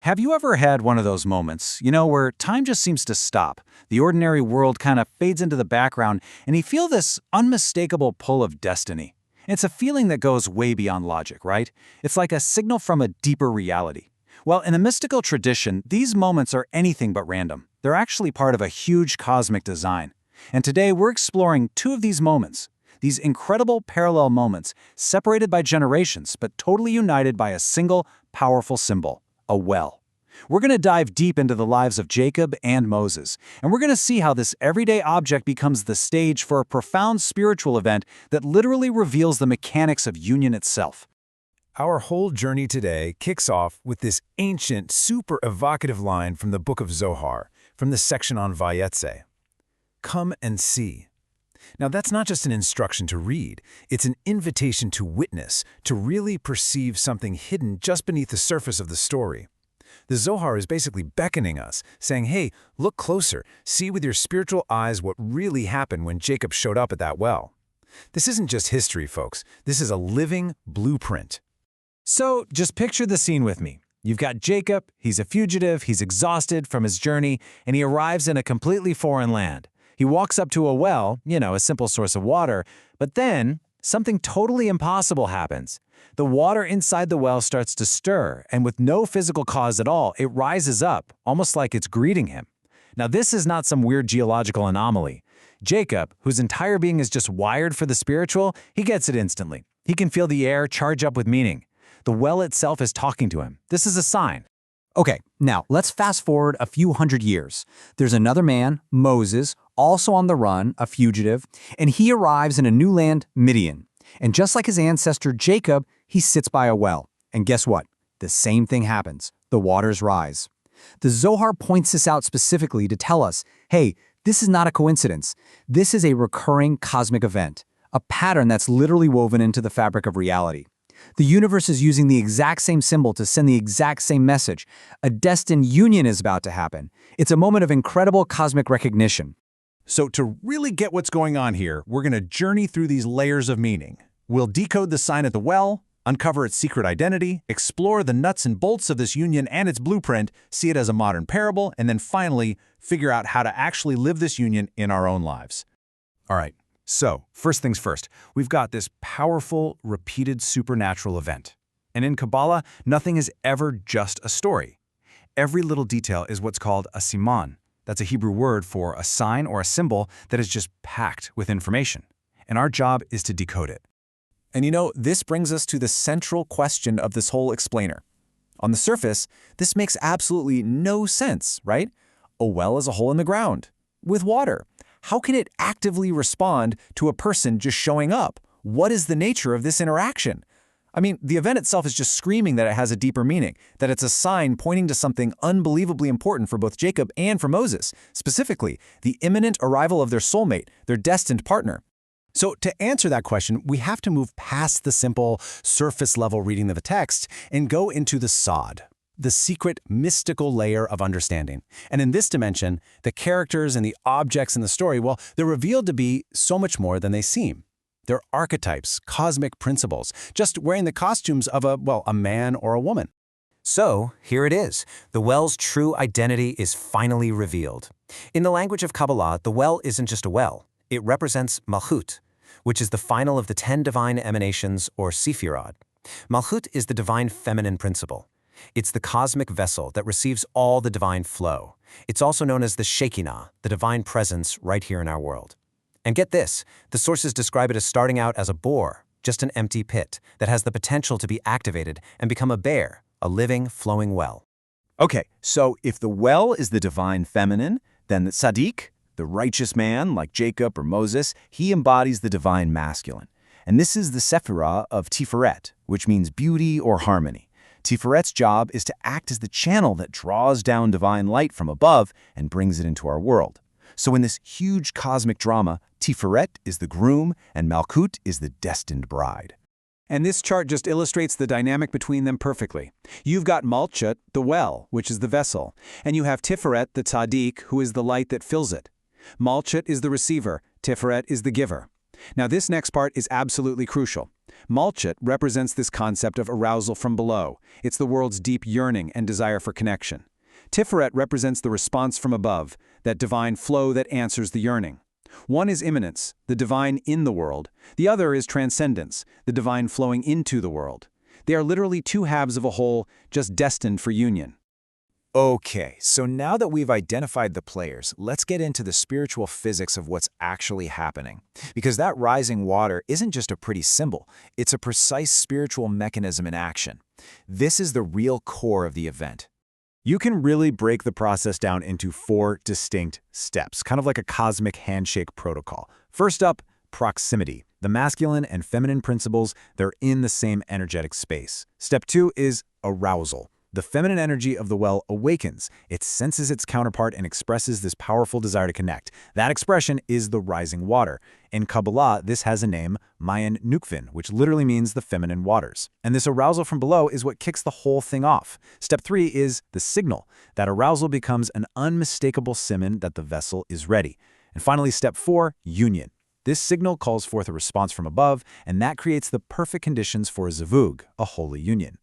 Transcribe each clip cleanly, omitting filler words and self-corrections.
Have you ever had one of those moments, where time just seems to stop? The ordinary world kind of fades into the background, and you feel this unmistakable pull of destiny. It's a feeling that goes way beyond logic, right? It's like a signal from a deeper reality. Well, in the mystical tradition, these moments are anything but random. They're actually part of a huge cosmic design. And today we're exploring two of these moments. These incredible parallel moments, separated by generations, but totally united by a single, powerful symbol. A well. We're going to dive deep into the lives of Jacob and Moses, and we're going to see how this everyday object becomes the stage for a profound spiritual event that literally reveals the mechanics of union itself. Our whole journey today kicks off with this ancient, super evocative line from the book of Zoar, from the section on Vayetze. Come and see. Now that's not just an instruction to read, it's an invitation to witness, to really perceive something hidden just beneath the surface of the story. The Zohar is basically beckoning us, saying, hey, look closer, see with your spiritual eyes what really happened when Jacob showed up at that well. This isn't just history, folks. This is a living blueprint. So just picture the scene with me. You've got Jacob, he's a fugitive, he's exhausted from his journey, and he arrives in a completely foreign land. He walks up to a well, a simple source of water, but then something totally impossible happens. The water inside the well starts to stir, and with no physical cause at all, it rises up, almost like it's greeting him. Now, this is not some weird geological anomaly. Jacob, whose entire being is just wired for the spiritual, he gets it instantly. He can feel the air charge up with meaning. The well itself is talking to him. This is a sign. Okay, now let's fast forward a few hundred years. There's another man, Moses, also on the run, a fugitive, and he arrives in a new land, Midian. And just like his ancestor Jacob, he sits by a well. And guess what? The same thing happens. The waters rise. The Zohar points this out specifically to tell us, hey, this is not a coincidence. This is a recurring cosmic event, a pattern that's literally woven into the fabric of reality. The universe is using the exact same symbol to send the exact same message. A destined union is about to happen. It's a moment of incredible cosmic recognition. So to really get what's going on here, we're going to journey through these layers of meaning. We'll decode the sign at the well, uncover its secret identity, explore the nuts and bolts of this union and its blueprint, see it as a modern parable, and then finally figure out how to actually live this union in our own lives. All right. So, first things first, we've got this powerful, repeated supernatural event. And in Kabbalah, nothing is ever just a story. Every little detail is what's called a siman. That's a Hebrew word for a sign or a symbol that is just packed with information. And our job is to decode it. And this brings us to the central question of this whole explainer. On the surface, this makes absolutely no sense, right? A well is a hole in the ground, with water. How can it actively respond to a person just showing up? What is the nature of this interaction? I mean, the event itself is just screaming that it has a deeper meaning, that it's a sign pointing to something unbelievably important for both Jacob and for Moses, specifically the imminent arrival of their soulmate, their destined partner. So to answer that question, we have to move past the simple, surface-level reading of a text and go into the sod, the secret, mystical layer of understanding. And in this dimension, the characters and the objects in the story, well, they're revealed to be so much more than they seem. They're archetypes, cosmic principles, just wearing the costumes of a man or a woman. So, here it is. The well's true identity is finally revealed. In the language of Kabbalah, the well isn't just a well. It represents Malchut, which is the final of the 10 divine emanations, or Sefirot. Malchut is the divine feminine principle. It's the cosmic vessel that receives all the divine flow. It's also known as the Shekinah, the divine presence right here in our world. And get this, the sources describe it as starting out as a bore, just an empty pit, that has the potential to be activated and become a bear, a living, flowing well. Okay, so if the well is the divine feminine, then the Tzadik, the righteous man like Jacob or Moses, he embodies the divine masculine. And this is the Sephirah of Tiferet, which means beauty or harmony. Tiferet's job is to act as the channel that draws down divine light from above and brings it into our world. So in this huge cosmic drama, Tiferet is the groom and Malchut is the destined bride. And this chart just illustrates the dynamic between them perfectly. You've got Malchut, the well, which is the vessel, and you have Tiferet, the Tzadik, who is the light that fills it. Malchut is the receiver, Tiferet is the giver. Now, this next part is absolutely crucial. Malchut represents this concept of arousal from below. It's the world's deep yearning and desire for connection. Tiferet represents the response from above, that divine flow that answers the yearning. One is immanence, the divine in the world. The other is transcendence, the divine flowing into the world. They are literally two halves of a whole, just destined for union. Okay, so now that we've identified the players, let's get into the spiritual physics of what's actually happening. Because that rising water isn't just a pretty symbol, it's a precise spiritual mechanism in action. This is the real core of the event. You can really break the process down into 4 distinct steps, kind of like a cosmic handshake protocol. First up, proximity. The masculine and feminine principles, they're in the same energetic space. Step 2 is arousal. The feminine energy of the well awakens. It senses its counterpart and expresses this powerful desire to connect. That expression is the rising water. In Kabbalah, this has a name, Mayan Nukvin, which literally means the feminine waters. And this arousal from below is what kicks the whole thing off. Step 3 is the signal. That arousal becomes an unmistakable simon that the vessel is ready. And finally, step 4, union. This signal calls forth a response from above, and that creates the perfect conditions for a zavug, a holy union.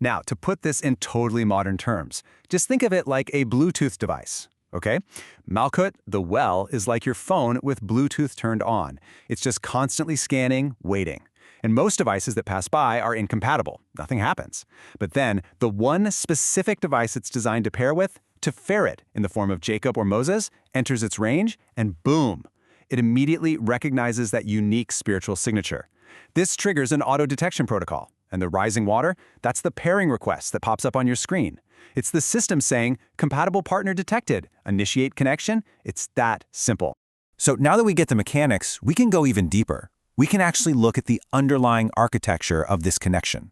Now, to put this in totally modern terms, just think of it like a Bluetooth device, okay? Malchut, the well, is like your phone with Bluetooth turned on. It's just constantly scanning, waiting. And most devices that pass by are incompatible. Nothing happens. But then, the one specific device it's designed to pair with, Tiferet, in the form of Jacob or Moses, enters its range, and boom! It immediately recognizes that unique spiritual signature. This triggers an auto-detection protocol. And the rising water, that's the pairing request that pops up on your screen. It's the system saying, compatible partner detected, initiate connection. It's that simple. So now that we get the mechanics, we can go even deeper. We can actually look at the underlying architecture of this connection.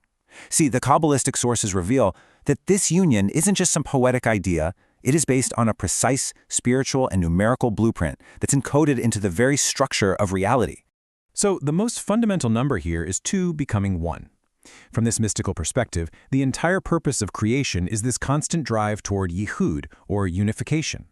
See, the Kabbalistic sources reveal that this union isn't just some poetic idea. It is based on a precise spiritual and numerical blueprint that's encoded into the very structure of reality. So the most fundamental number here is 2 becoming 1. From this mystical perspective, the entire purpose of creation is this constant drive toward yichud, or unification.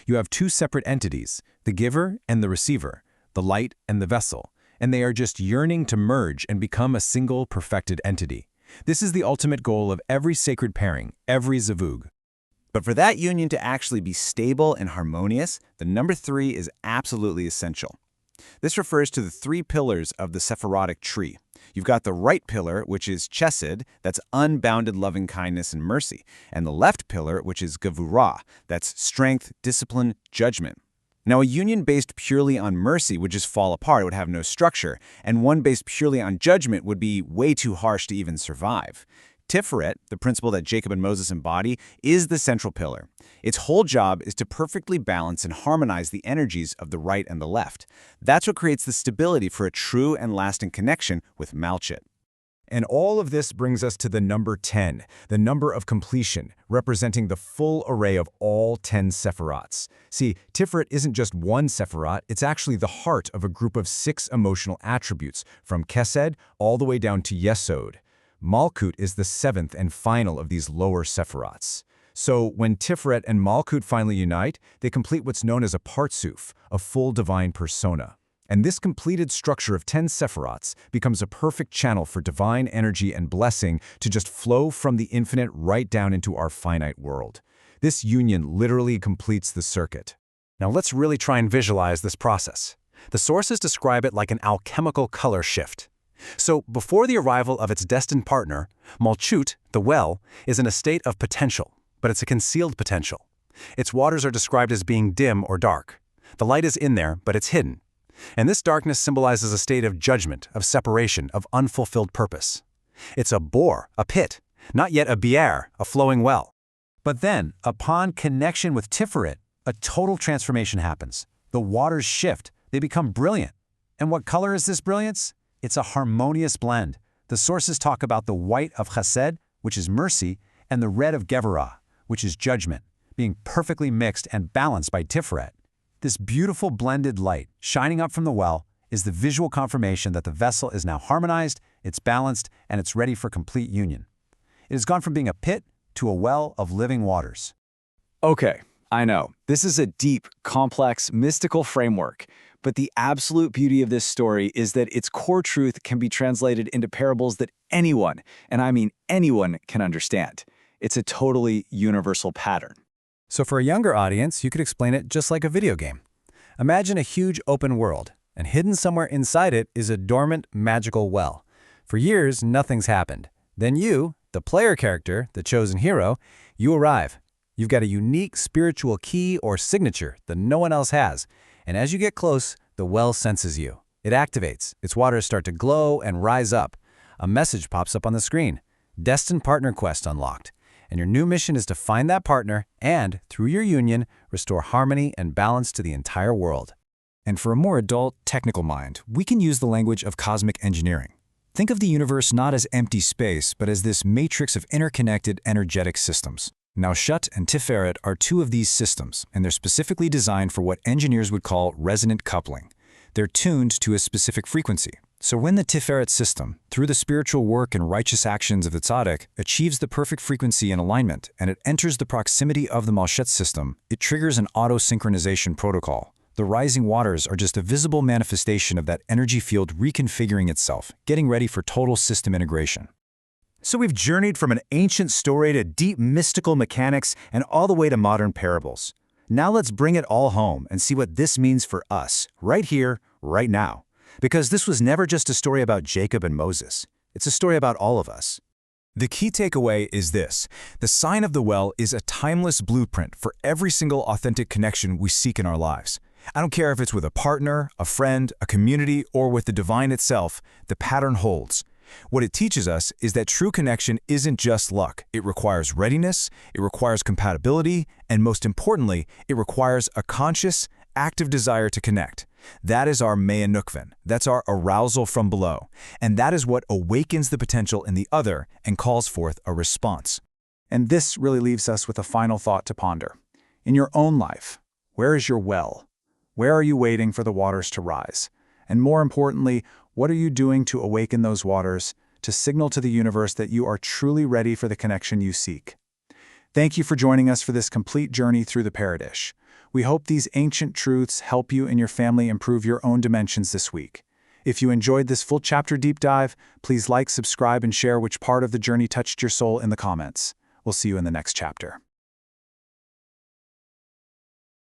You have 2 separate entities, the giver and the receiver, the light and the vessel, and they are just yearning to merge and become a single perfected entity. This is the ultimate goal of every sacred pairing, every zavug. But for that union to actually be stable and harmonious, the number 3 is absolutely essential. This refers to the 3 pillars of the Sephirotic tree. You've got the right pillar, which is chesed, that's unbounded loving kindness and mercy, and the left pillar, which is gevurah, that's strength, discipline, judgment. Now, a union based purely on mercy would just fall apart, it would have no structure, and one based purely on judgment would be way too harsh to even survive. Tiferet, the principle that Jacob and Moses embody, is the central pillar. Its whole job is to perfectly balance and harmonize the energies of the right and the left. That's what creates the stability for a true and lasting connection with Malchut. And all of this brings us to the number 10, the number of completion, representing the full array of all 10 Sephirots. See, Tiferet isn't just one Sephirot, it's actually the heart of a group of 6 emotional attributes, from Kesed all the way down to Yesod. Malchut is the 7th and final of these lower Sephirots. So when Tiferet and Malchut finally unite, they complete what's known as a Partsuf, a full divine persona. And this completed structure of 10 Sephirots becomes a perfect channel for divine energy and blessing to just flow from the infinite right down into our finite world. This union literally completes the circuit. Now let's really try and visualize this process. The sources describe it like an alchemical color shift. So before the arrival of its destined partner, Malchut, the well, is in a state of potential, but it's a concealed potential. Its waters are described as being dim or dark. The light is in there, but it's hidden. And this darkness symbolizes a state of judgment, of separation, of unfulfilled purpose. It's a bore, a pit, not yet a bi'er, a flowing well. But then, upon connection with Tiferet, a total transformation happens. The waters shift, they become brilliant. And what color is this brilliance? It's a harmonious blend. The sources talk about the white of chesed, which is mercy, and the red of gevurah, which is judgment, being perfectly mixed and balanced by Tiferet. This beautiful blended light shining up from the well is the visual confirmation that the vessel is now harmonized, it's balanced, and it's ready for complete union. It has gone from being a pit to a well of living waters. Okay, I know. This is a deep, complex, mystical framework. But the absolute beauty of this story is that its core truth can be translated into parables that anyone, and I mean anyone, can understand. It's a totally universal pattern. So for a younger audience, you could explain it just like a video game. Imagine a huge open world, and hidden somewhere inside it is a dormant, magical well. For years, nothing's happened. Then you, the player character, the chosen hero, you arrive. You've got a unique spiritual key or signature that no one else has. And as you get close, the well senses you. It activates. Its waters start to glow and rise up. A message pops up on the screen. Destined Partner Quest unlocked. And your new mission is to find that partner and, through your union, restore harmony and balance to the entire world. And for a more adult, technical mind, we can use the language of cosmic engineering. Think of the universe not as empty space, but as this matrix of interconnected energetic systems. Malchut and Tiferet are two of these systems, and they're specifically designed for what engineers would call resonant coupling. They're tuned to a specific frequency. So when the Tiferet system, through the spiritual work and righteous actions of the Tzadik, achieves the perfect frequency and alignment, and it enters the proximity of the Malchut system, it triggers an auto-synchronization protocol. The rising waters are just a visible manifestation of that energy field reconfiguring itself, getting ready for total system integration. So we've journeyed from an ancient story to deep mystical mechanics and all the way to modern parables. Now let's bring it all home and see what this means for us, right here, right now. Because this was never just a story about Jacob and Moses. It's a story about all of us. The key takeaway is this. The sign of the well is a timeless blueprint for every single authentic connection we seek in our lives. I don't care if it's with a partner, a friend, a community, or with the divine itself, the pattern holds. What it teaches us is that true connection isn't just luck. It requires readiness, it requires compatibility, and most importantly, it requires a conscious, active desire to connect. That is our Mayan Nukvin. That's our arousal from below. And that is what awakens the potential in the other and calls forth a response. And this really leaves us with a final thought to ponder. In your own life, where is your well? Where are you waiting for the waters to rise? And more importantly, what are you doing to awaken those waters, to signal to the universe that you are truly ready for the connection you seek? Thank you for joining us for this complete journey through the Paradish. We hope these ancient truths help you and your family improve your own dimensions this week. If you enjoyed this full chapter deep dive, please like, subscribe, and share which part of the journey touched your soul in the comments. We'll see you in the next chapter.